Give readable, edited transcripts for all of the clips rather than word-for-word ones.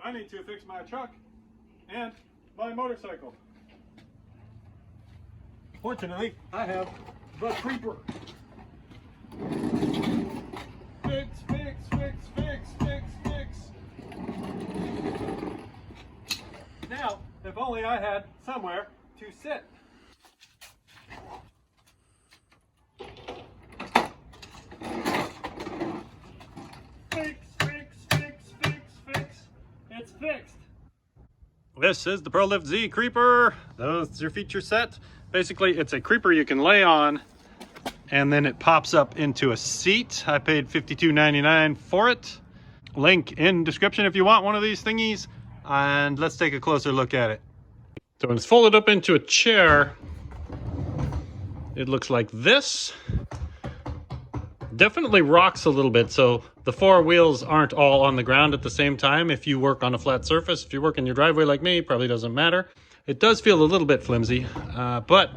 I need to fix my truck and my motorcycle. Fortunately, I have the Creeper. Fix, fix, fix, fix, fix, fix. Now, if only I had somewhere to sit. Fix, fix, fix, fix, fix. It's fixed. This is the ProLift Z Creeper. That's your feature set. Basically, it's a creeper you can lay on, and then it pops up into a seat. I paid $52.99 for it. Link in description if you want one of these thingies. And let's take a closer look at it. So when it's folded up into a chair, it looks like this. Definitely rocks a little bit, so the four wheels aren't all on the ground at the same time. If you work on a flat surface, if you work in your driveway like me, probably doesn't matter. It does feel a little bit flimsy, but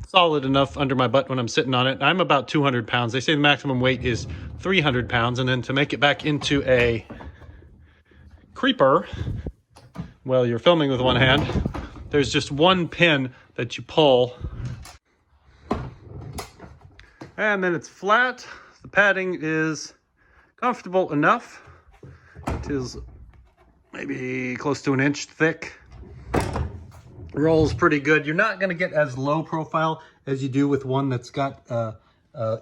solid enough under my butt when I'm sitting on it. I'm about 200 pounds. They say the maximum weight is 300 pounds, and then to make it back into a creeper, well, you're filming with one hand, there's just one pin that you pull, and then it's flat. The padding is comfortable enough. It is maybe close to an inch thick. Rolls pretty good. You're not going to get as low profile as you do with one that's got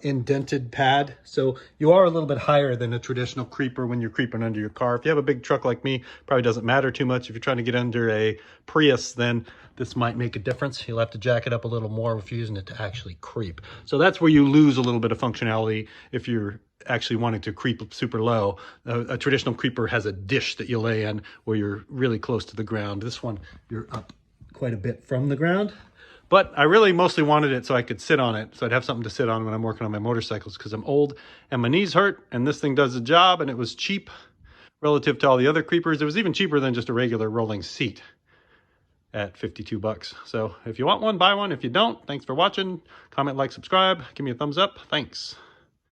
indented pad. So you are a little bit higher than a traditional creeper when you're creeping under your car. If you have a big truck like me, probably doesn't matter too much. If you're trying to get under a Prius, then this might make a difference. You'll have to jack it up a little more if you're using it to actually creep. So that's where you lose a little bit of functionality if you're actually wanting to creep super low. A traditional creeper has a dish that you lay in where you're really close to the ground. This one, you're up quite a bit from the ground. But I really mostly wanted it so I could sit on it, so I'd have something to sit on when I'm working on my motorcycles, because I'm old and my knees hurt, and this thing does the job, and it was cheap relative to all the other creepers. It was even cheaper than just a regular rolling seat at 52 bucks. So if you want one, buy one. If you don't, thanks for watching. Comment, like, subscribe. Give me a thumbs up. Thanks.